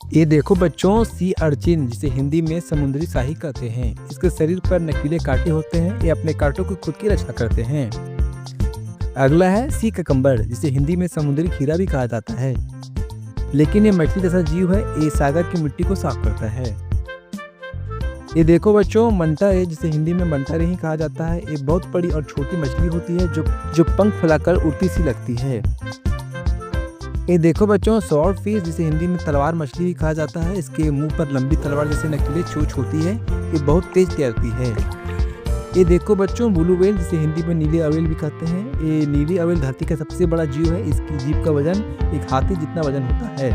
ये देखो बच्चों, सी अर्चिन जिसे हिंदी में समुद्री शाही कहते हैं। इसके शरीर पर नकीले कांटे होते हैं। ये अपने कांटों को खुद की रक्षा करते हैं। अगला है सी ककम्बर जिसे हिंदी में समुद्री खीरा भी कहा जाता है। लेकिन ये मछली जैसा जीव है। ये सागर की मिट्टी को साफ करता है। ये देखो बच्चों, मंटा है जिसे हिंदी में मंटारे ही कहा जाता है। ये बहुत बड़ी और छोटी मछली होती है जो पंख फैलाकर उड़ती सी लगती है। ये देखो बच्चों, स्वॉर्ड फिश जिसे हिंदी में तलवार मछली भी कहा जाता है। इसके मुंह पर लंबी तलवार जैसे नकीले चोंच होती है। ये बहुत तेज तैरती है। ये देखो बच्चों, ब्लू व्हेल जिसे हिंदी में नीली अवेल भी कहते हैं। ये नीली अवेल धरती का सबसे बड़ा जीव है। इसकी जीभ का वजन एक हाथी जितना वजन होता है।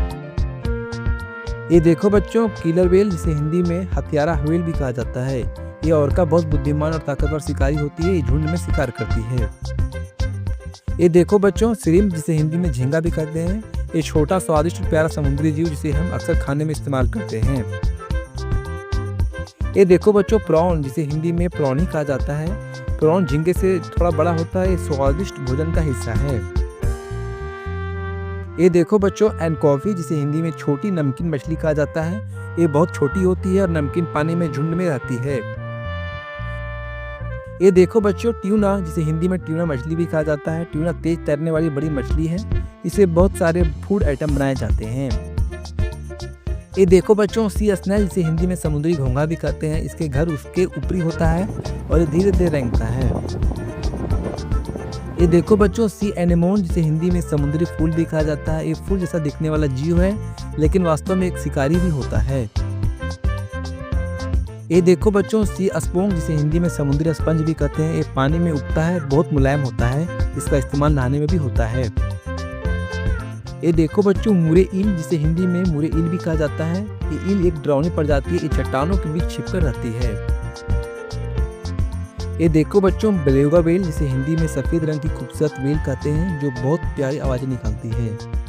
ये देखो बच्चों, किलर व्हेल जिसे हिंदी में हथियारा व्हेल भी कहा जाता है। ये ऑर्का बहुत बुद्धिमान और ताकतवर शिकारी होती है। ये झुंड में शिकार करती है। ये देखो बच्चों, श्रिम्प जिसे हिंदी में झींगा भी कहते हैं। ये छोटा स्वादिष्ट प्यारा समुद्री जीव जिसे हम अक्सर खाने में इस्तेमाल करते हैं। ये देखो बच्चों, प्रॉन जिसे हिंदी में प्रॉन ही कहा जाता है। प्रॉन झींगे से थोड़ा बड़ा होता है। ये स्वादिष्ट भोजन का हिस्सा है। ये देखो बच्चों, एनकॉफी जिसे हिंदी में छोटी नमकीन मछली कहा जाता है। ये बहुत छोटी होती है और नमकीन पानी में झुंड में रहती है। ये देखो बच्चों, ट्यूना जिसे हिंदी में ट्यूना मछली भी कहा जाता है। ट्यूना तेज तैरने वाली बड़ी मछली है। इसे बहुत सारे फूड आइटम बनाए जाते हैं। ये देखो बच्चों, सी स्नेल जिसे हिंदी में समुद्री घोंघा भी कहते हैं। इसके घर उसके ऊपरी होता है और ये धीरे धीरे रेंगता है। ये देखो बच्चों, सी एनेमोन जिसे हिंदी में समुद्री फूल भी कहा जाता है। ये फूल जैसा दिखने वाला जीव है, लेकिन वास्तव में एक शिकारी भी होता है। ये देखो बच्चों, सी स्पोंग जिसे हिंदी में समुद्री स्पंज भी कहते हैं। ये पानी में उगता है, बहुत मुलायम होता है। इसका इस्तेमाल नहाने में भी होता है। ये देखो बच्चों, मुरे ईल जिसे हिंदी में मुरे ईल भी कहा जाता है। ये ईल एक डरावनी प्रजाति है। ये चट्टानों के बीच छिपकर रहती है। ये देखो बच्चों, बेलुगा व्हेल जिसे हिंदी में सफेद रंग की खूबसूरत व्हेल कहते हैं, जो बहुत प्यारी आवाजें निकालती है।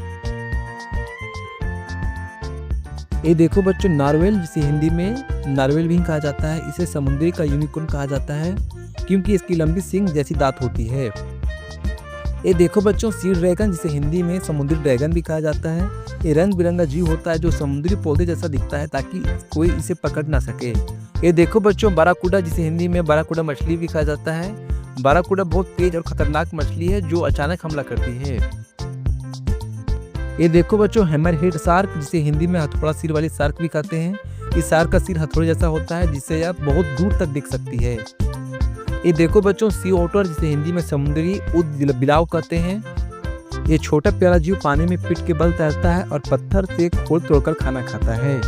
ये देखो बच्चों, नारवेल जिसे हिंदी में नारवेल भी कहा जाता है। इसे समुद्री का यूनिकॉर्न कहा जाता है क्योंकि इसकी लंबी सींग जैसी दांत होती है। ये देखो बच्चों, सी ड्रैगन जिसे हिंदी में समुद्री ड्रैगन भी कहा जाता है। ये रंग बिरंगा जीव होता है जो समुद्री पौधे जैसा दिखता है ताकि कोई इसे पकड़ ना सके। ये देखो बच्चों, बाराकूडा जिसे हिंदी में बाराकूडा मछली भी कहा जाता है। बाराकूडा बहुत तेज और खतरनाक मछली है जो अचानक हमला करती है। ये देखो बच्चों, हैमरहेड शार्क जिसे हिंदी में हथौड़ा सिर वाली शार्क भी कहते हैं। इस शार्क का सिर हथौड़े जैसा होता है जिससे यह बहुत दूर तक दिख सकती है। ये देखो बच्चों, सी ओटर जिसे हिंदी में समुद्री बिलाव कहते हैं। ये छोटा प्यारा जीव पानी में पिट के बल तैरता है और पत्थर से खोल तोड़कर खाना खाता है।